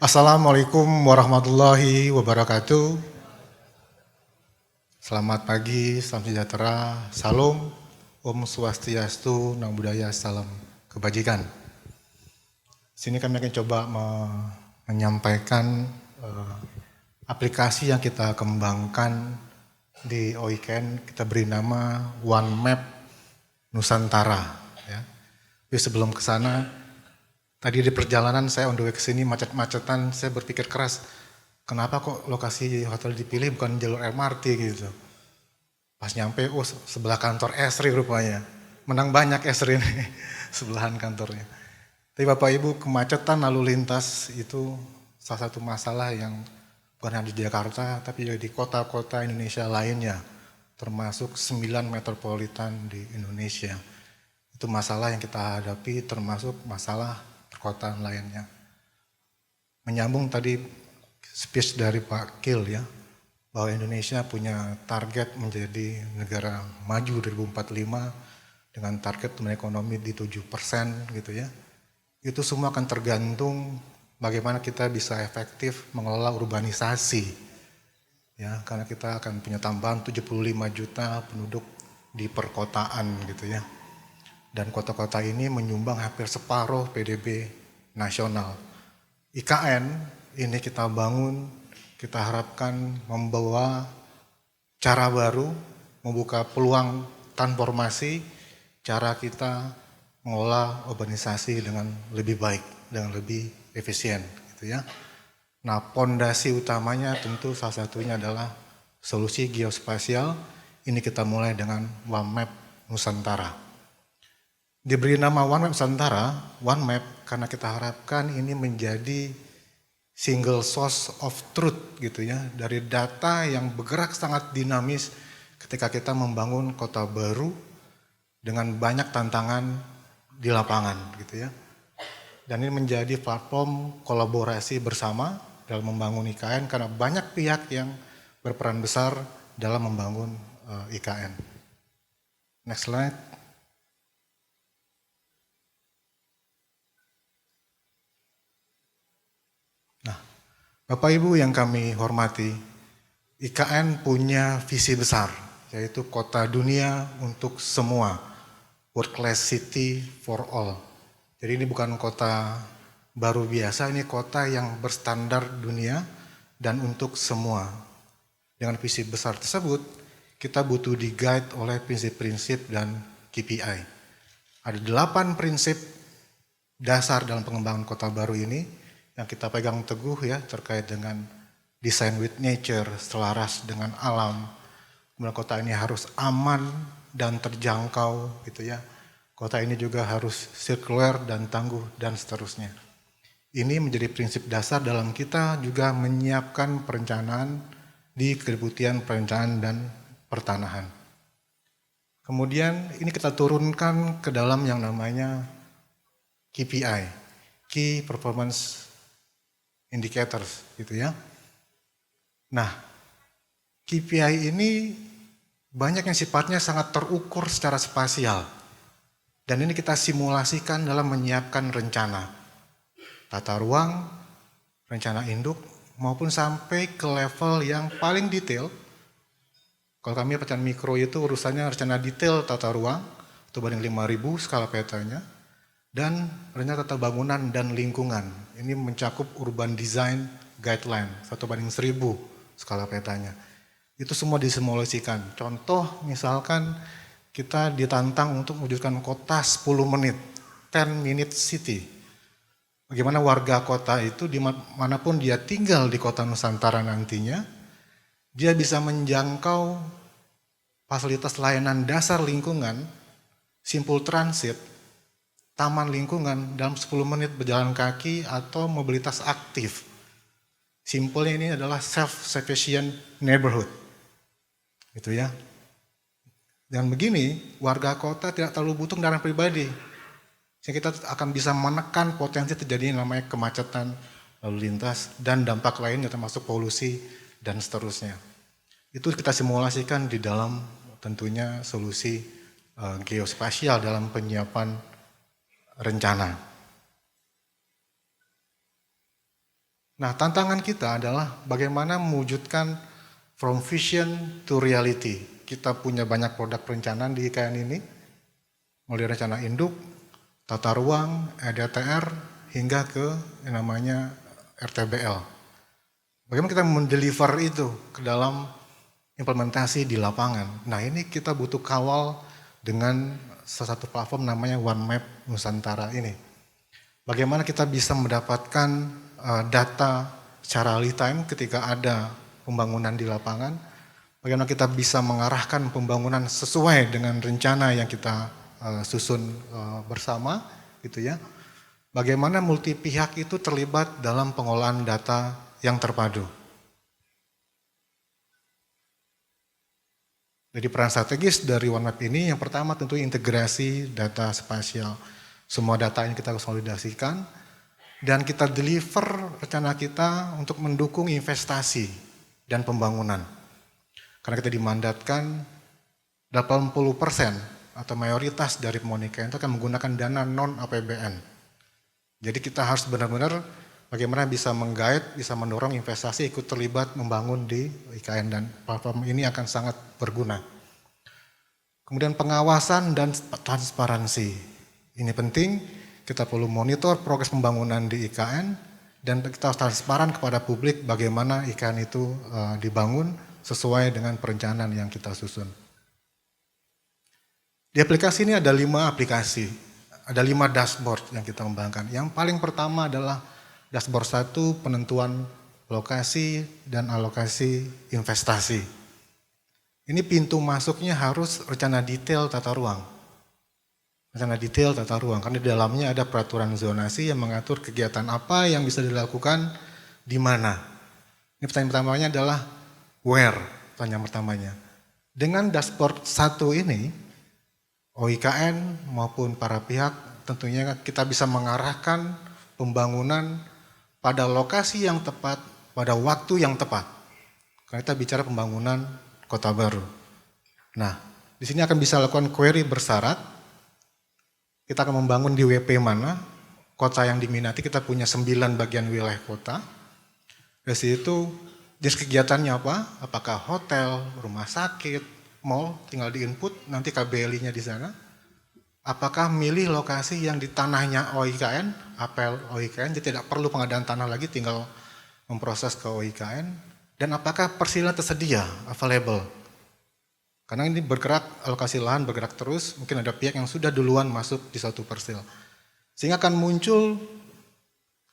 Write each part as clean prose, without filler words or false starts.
Assalamualaikum warahmatullahi wabarakatuh. Selamat pagi, salam sejahtera, salam, Om Swastiastu, Namo Buddhaya, salam kebajikan. Sini kami akan coba menyampaikan aplikasi yang kita kembangkan di OIKN, kita beri nama One Map Nusantara. Ya. Tapi sebelum ke sana, tadi di perjalanan saya on the way ke sini macet-macetan, saya berpikir keras, kenapa kok lokasi hotel dipilih bukan jalur MRT gitu. Pas nyampe, sebelah kantor Esri rupanya. Menang banyak Esri ini, sebelahan kantornya. Tapi Bapak Ibu, kemacetan lalu lintas itu salah satu masalah yang bukan hanya di Jakarta, tapi juga di kota-kota Indonesia lainnya, termasuk 9 metropolitan di Indonesia. Itu masalah yang kita hadapi, termasuk masalah perkotaan lainnya. Menyambung tadi speech dari Pak Kil ya, bahwa Indonesia punya target menjadi negara maju 2045 dengan target pertumbuhan ekonomi di 7% gitu ya. Itu semua akan tergantung bagaimana kita bisa efektif mengelola urbanisasi. Ya, karena kita akan punya tambahan 75 juta penduduk di perkotaan gitu ya. Dan kota-kota ini menyumbang hampir separuh PDB nasional. IKN ini kita bangun, kita harapkan membawa cara baru, membuka peluang transformasi, cara kita mengelola urbanisasi dengan lebih baik, dengan lebih efisien gitu ya. Nah, pondasi utamanya tentu salah satunya adalah solusi geospasial. Ini kita mulai dengan One Map Nusantara. Diberi nama One Map Nusantara, One Map karena kita harapkan ini menjadi single source of truth gitu ya, dari data yang bergerak sangat dinamis ketika kita membangun kota baru dengan banyak tantangan di lapangan gitu ya. Dan ini menjadi platform kolaborasi bersama dalam membangun IKN karena banyak pihak yang berperan besar dalam membangun IKN. Next slide. Nah, Bapak Ibu yang kami hormati, IKN punya visi besar, yaitu kota dunia untuk semua, world class city for all. Jadi ini bukan kota baru biasa, ini kota yang berstandar dunia dan untuk semua. Dengan visi besar tersebut, kita butuh di-guide oleh prinsip-prinsip dan KPI. Ada 8 prinsip dasar dalam pengembangan kota baru ini yang kita pegang teguh ya, terkait dengan design with nature, selaras dengan alam. Kemudian kota ini harus aman dan terjangkau gitu ya. Kota ini juga harus sirkuler dan tangguh dan seterusnya. Ini menjadi prinsip dasar dalam kita juga menyiapkan perencanaan di Kedeputian Perencanaan dan Pertanahan. Kemudian ini kita turunkan ke dalam yang namanya KPI, Key Performance Indicators gitu ya. Nah, KPI ini banyak yang sifatnya sangat terukur secara spasial. Dan ini kita simulasikan dalam menyiapkan rencana tata ruang, rencana induk, maupun sampai ke level yang paling detail. Kalau kami pecahan mikro itu urusannya rencana detail tata ruang, itu banding 5.000 skala petanya, dan rencana tata bangunan dan lingkungan. Ini mencakup urban design guideline, 1/1000 skala petanya. Itu semua disimulasikan. Contoh misalkan kita ditantang untuk mewujudkan kota 10 menit, 10 minute city. Bagaimana warga kota itu dimanapun dia tinggal di kota Nusantara nantinya, dia bisa menjangkau fasilitas layanan dasar lingkungan, simple transit, taman lingkungan dalam 10 menit berjalan kaki atau mobilitas aktif. Simpelnya ini adalah self-sufficient neighborhood. Gitu ya. Dengan begini, warga kota tidak terlalu butuh kendaraan pribadi. Sehingga kita akan bisa menekan potensi terjadinya namanya kemacetan lalu lintas dan dampak lainnya termasuk polusi dan seterusnya. Itu kita simulasikan di dalam tentunya solusi geospasial dalam penyiapan rencana. Nah, tantangan kita adalah bagaimana mewujudkan from vision to reality. Kita punya banyak produk perencanaan di IKN ini, mulai rencana induk, tata ruang, EDTR, hingga ke yang namanya RTBL. Bagaimana kita mendeliver itu ke dalam implementasi di lapangan. Nah, ini kita butuh kawal dengan salah satu platform namanya OneMap Nusantara ini. Bagaimana kita bisa mendapatkan data secara real time ketika ada pembangunan di lapangan, bagaimana kita bisa mengarahkan pembangunan sesuai dengan rencana yang kita susun bersama, gitu ya. Bagaimana multi pihak itu terlibat dalam pengolahan data yang terpadu. Jadi peran strategis dari OneMap ini yang pertama tentu integrasi data spasial. Semua data yang kita konsolidasikan dan kita deliver rencana kita untuk mendukung investasi dan pembangunan. Karena kita dimandatkan 80% atau mayoritas dari pemonika itu akan menggunakan dana non APBN. Jadi kita harus benar-benar bagaimana bisa menggait, bisa mendorong investasi ikut terlibat membangun di IKN dan platform ini akan sangat berguna. Kemudian pengawasan dan transparansi. Ini penting, kita perlu monitor progres pembangunan di IKN dan kita harus transparan kepada publik bagaimana IKN itu dibangun sesuai dengan perencanaan yang kita susun. Di aplikasi ini ada 5 aplikasi, ada 5 dashboard yang kita kembangkan. Yang paling pertama adalah dashboard 1 penentuan lokasi dan alokasi investasi. Ini pintu masuknya harus rencana detail tata ruang. Rencana detail tata ruang, karena di dalamnya ada peraturan zonasi yang mengatur kegiatan apa yang bisa dilakukan di mana. Ini pertanyaan pertamanya adalah where, pertanyaan pertamanya. Dengan dashboard 1 ini, OIKN maupun para pihak tentunya kita bisa mengarahkan pembangunan pada lokasi yang tepat, pada waktu yang tepat. Karena kita bicara pembangunan kota baru. Nah, di sini akan bisa lakukan query bersyarat. Kita akan membangun di WP mana, kota yang diminati, kita punya 9 bagian wilayah kota. Dari situ jenis kegiatannya apa? Apakah hotel, rumah sakit, mall, tinggal di input, nanti KBLI-nya di sana. Apakah milih lokasi yang di tanahnya OIKN, apel OIKN, jadi tidak perlu pengadaan tanah lagi, tinggal memproses ke OIKN. Dan apakah persilan tersedia, available. Karena ini bergerak, alokasi lahan bergerak terus, mungkin ada pihak yang sudah duluan masuk di satu persil. Sehingga akan muncul,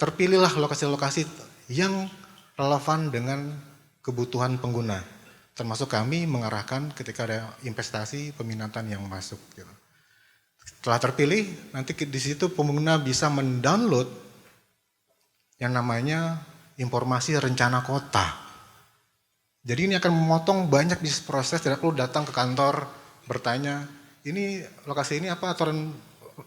terpilihlah lokasi-lokasi yang relevan dengan kebutuhan pengguna. Termasuk kami mengarahkan ketika ada investasi peminatan yang masuk. Gitu. Setelah terpilih, nanti di situ pengguna bisa mendownload yang namanya informasi rencana kota. Jadi ini akan memotong banyak bisnis proses, tidak perlu datang ke kantor bertanya, ini lokasi ini apa aturan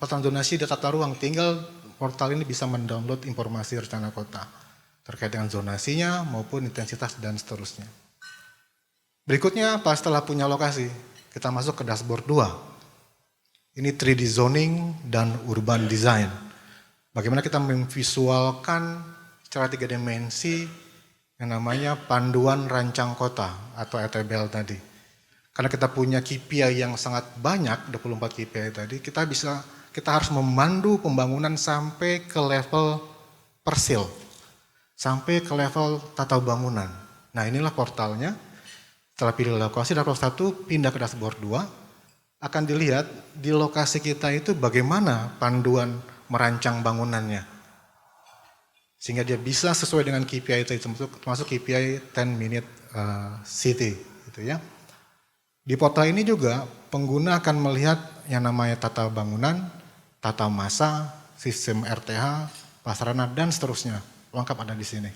zonasi dan tata ruang, tinggal portal ini bisa mendownload informasi rencana kota terkait dengan zonasinya maupun intensitas dan seterusnya. Berikutnya apa setelah punya lokasi, kita masuk ke dashboard 2. Ini 3D zoning dan urban design. Bagaimana kita memvisualkan secara 3 dimensi yang namanya panduan rancang kota atau ETBL tadi. Karena kita punya KPI yang sangat banyak, 24 KPI tadi, kita harus memandu pembangunan sampai ke level persil, sampai ke level tata bangunan. Nah inilah portalnya. Setelah pilih lokasi dashboard 1, pindah ke dashboard 2, akan dilihat di lokasi kita itu bagaimana panduan merancang bangunannya. Sehingga dia bisa sesuai dengan KPI itu, termasuk KPI 10 minute city. Gitu ya. Di portal ini juga pengguna akan melihat yang namanya tata bangunan, tata massa, sistem RTH, prasarana, dan seterusnya. Lengkap ada di sini.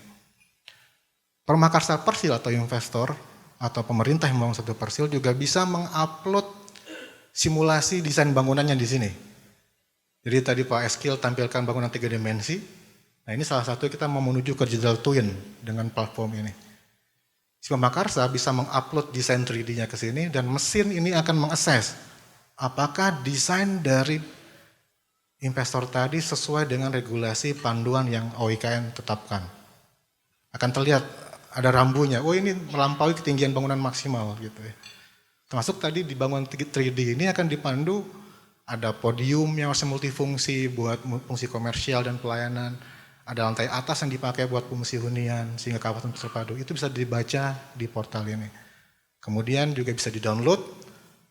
Permakarsa persil atau investor atau pemerintah yang membangun satu persil juga bisa mengupload simulasi desain bangunannya di sini. Jadi tadi Pak Eskil tampilkan bangunan 3 dimensi. Nah ini salah satu kita mau menuju ke digital twin dengan platform ini. Si pemakarsa bisa mengupload desain 3D-nya ke sini dan mesin ini akan mengakses apakah desain dari investor tadi sesuai dengan regulasi panduan yang OIKN tetapkan. Akan terlihat ada rambunya. Oh ini melampaui ketinggian bangunan maksimal gitu ya. Termasuk tadi di bangunan 3D ini akan dipandu ada podium yang masih multifungsi buat fungsi komersial dan pelayanan. Ada lantai atas yang dipakai buat fungsi hunian sehingga kawasan terpadu. Itu bisa dibaca di portal ini. Kemudian juga bisa di-download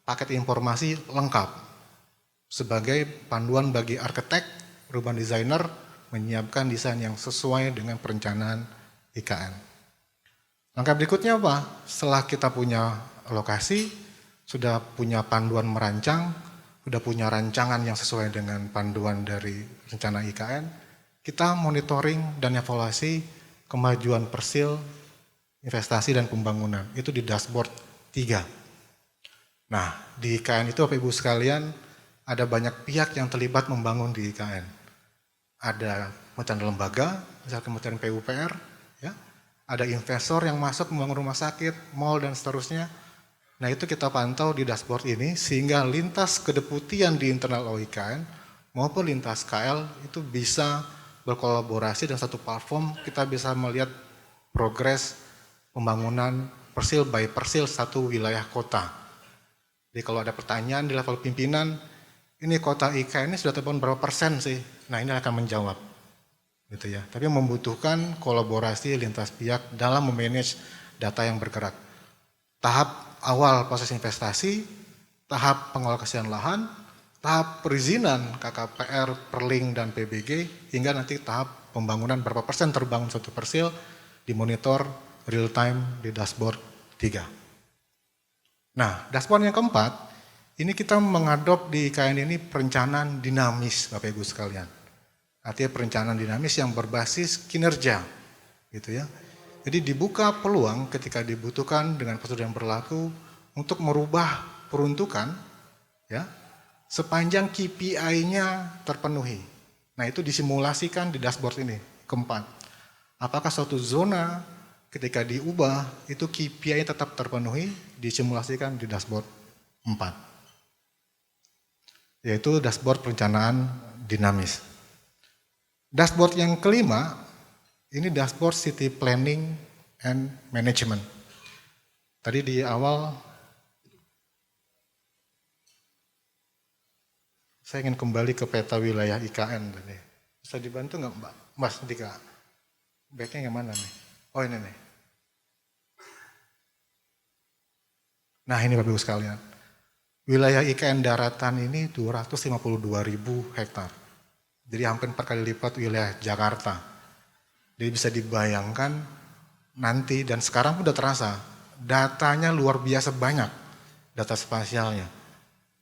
paket informasi lengkap sebagai panduan bagi arsitek, urban designer menyiapkan desain yang sesuai dengan perencanaan IKN. Langkah berikutnya apa? Setelah kita punya lokasi, sudah punya panduan merancang, sudah punya rancangan yang sesuai dengan panduan dari rencana IKN, kita monitoring dan evaluasi kemajuan persil, investasi dan pembangunan. Itu di dashboard 3. Nah, di IKN itu Bapak Ibu sekalian, ada banyak pihak yang terlibat membangun di IKN. Ada kementerian lembaga, misalnya Kementerian PUPR, ya. Ada investor yang masuk membangun rumah sakit, mal dan seterusnya. Nah itu kita pantau di dashboard ini sehingga lintas kedeputian di internal OIKN maupun lintas KL itu bisa berkolaborasi dan satu platform kita bisa melihat progres pembangunan persil by persil satu wilayah kota. Jadi kalau ada pertanyaan di level pimpinan, ini kota IKN ini sudah terbangun berapa persen sih? Nah ini akan menjawab. Gitu ya. Tapi membutuhkan kolaborasi lintas pihak dalam memanage data yang bergerak. Tahap awal proses investasi, tahap pengalokasian lahan, tahap perizinan KKPR, Perling dan PBG, hingga nanti tahap pembangunan berapa persen terbangun satu persil dimonitor real time di dashboard 3. Nah, dashboard yang keempat, ini kita mengadop di IKN ini perencanaan dinamis Bapak Ibu sekalian. Artinya perencanaan dinamis yang berbasis kinerja, gitu ya. Jadi dibuka peluang ketika dibutuhkan dengan prosedur yang berlaku untuk merubah peruntukan, ya, sepanjang KPI-nya terpenuhi. Nah itu disimulasikan di dashboard ini, keempat. Apakah suatu zona ketika diubah itu KPI-nya tetap terpenuhi, disimulasikan di dashboard 4. Yaitu dashboard perencanaan dinamis. Dashboard yang kelima, ini dashboard city planning and management. Tadi di awal, saya ingin kembali ke peta wilayah IKN tadi. Bisa dibantu nggak Mbak? Mas Dika, backnya yang mana nih? Oh ini nih. Nah ini Bapak Ibu sekalian. Wilayah IKN daratan ini 252.000 hektar. Jadi hampir 4 kali lipat wilayah Jakarta. Jadi bisa dibayangkan nanti dan sekarang pun udah terasa. Datanya luar biasa banyak. Data spasialnya.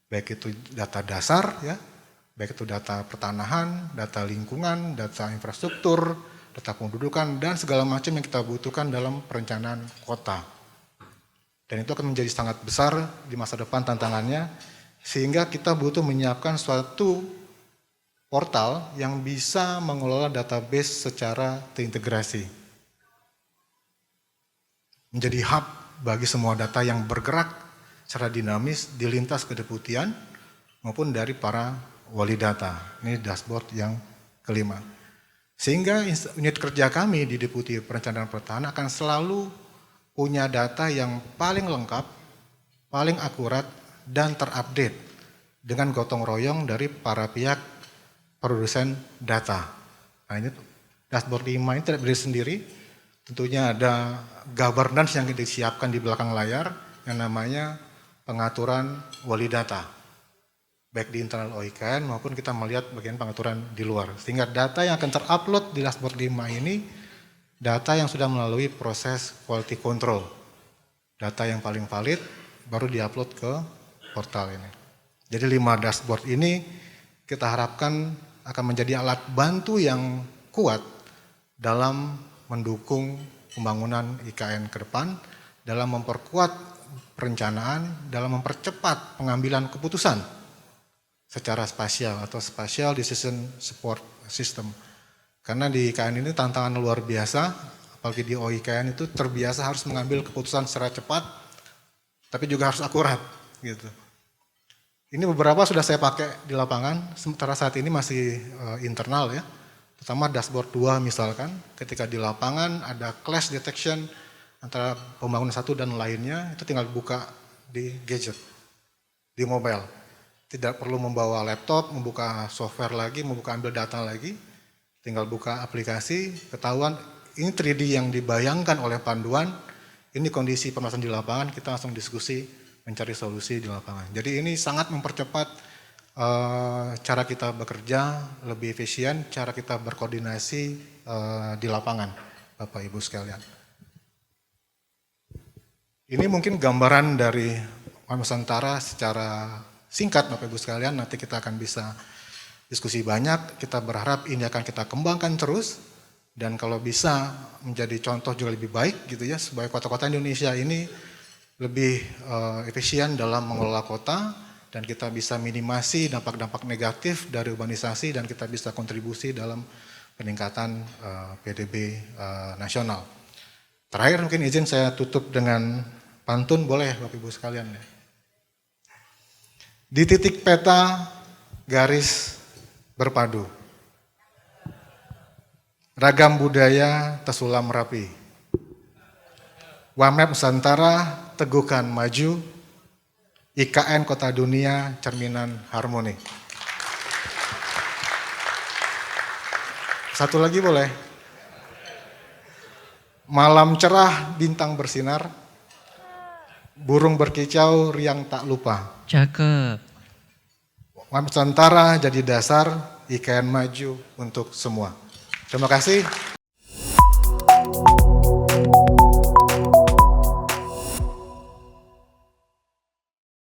Baik itu data dasar ya. Baik itu data pertanahan, data lingkungan, data infrastruktur, data pendudukan dan segala macam yang kita butuhkan dalam perencanaan kota. Dan itu akan menjadi sangat besar di masa depan tantangannya. Sehingga kita butuh menyiapkan suatu portal yang bisa mengelola database secara terintegrasi. Menjadi hub bagi semua data yang bergerak secara dinamis di lintas kedeputian maupun dari para wali data. Ini dashboard yang kelima. Sehingga unit kerja kami di Deputi Perencanaan Pertahanan akan selalu punya data yang paling lengkap, paling akurat, dan terupdate dengan gotong royong dari para pihak produsen data. Nah ini dashboard 5 ini tidak berdiri sendiri. Tentunya ada governance yang disiapkan di belakang layar yang namanya pengaturan wali data. Baik di internal OIKN maupun kita melihat bagian pengaturan di luar. Sehingga data yang akan terupload di dashboard 5 ini data yang sudah melalui proses quality control. Data yang paling valid baru diupload ke portal ini. Jadi 5 dashboard ini kita harapkan akan menjadi alat bantu yang kuat dalam mendukung pembangunan IKN ke depan, dalam memperkuat perencanaan, dalam mempercepat pengambilan keputusan secara spasial atau Spatial Decision Support System. Karena di IKN ini tantangan luar biasa, apalagi di OIKN itu terbiasa harus mengambil keputusan secara cepat, tapi juga harus akurat gitu. Ini beberapa sudah saya pakai di lapangan, sementara saat ini masih internal ya. Pertama dashboard 2 misalkan, ketika di lapangan ada clash detection antara pembangunan satu dan lainnya, itu tinggal buka di gadget, di mobile. Tidak perlu membawa laptop, membuka software lagi, membuka ambil data lagi, tinggal buka aplikasi, ketahuan ini 3D yang dibayangkan oleh panduan, ini kondisi permasalahan di lapangan, kita langsung diskusi, mencari solusi di lapangan. Jadi ini sangat mempercepat cara kita bekerja lebih efisien, cara kita berkoordinasi di lapangan, Bapak Ibu sekalian. Ini mungkin gambaran dari Nusantara secara singkat, Bapak Ibu sekalian. Nanti kita akan bisa diskusi banyak. Kita berharap ini akan kita kembangkan terus, dan kalau bisa menjadi contoh juga lebih baik gitu ya, supaya kota-kota Indonesia ini lebih efisien dalam mengelola kota, dan kita bisa minimasi dampak-dampak negatif dari urbanisasi, dan kita bisa kontribusi dalam peningkatan PDB nasional. Terakhir mungkin izin saya tutup dengan pantun, boleh Bapak Ibu sekalian ya. Di titik peta garis berpadu, ragam budaya tersulam rapi, WAMEP Nusantara teguhkan maju, IKN Kota Dunia cerminan harmoni. Satu lagi boleh? Malam cerah bintang bersinar, burung berkicau riang tak lupa. Cakep. WAMEP Nusantara jadi dasar, IKN maju untuk semua. Terima kasih.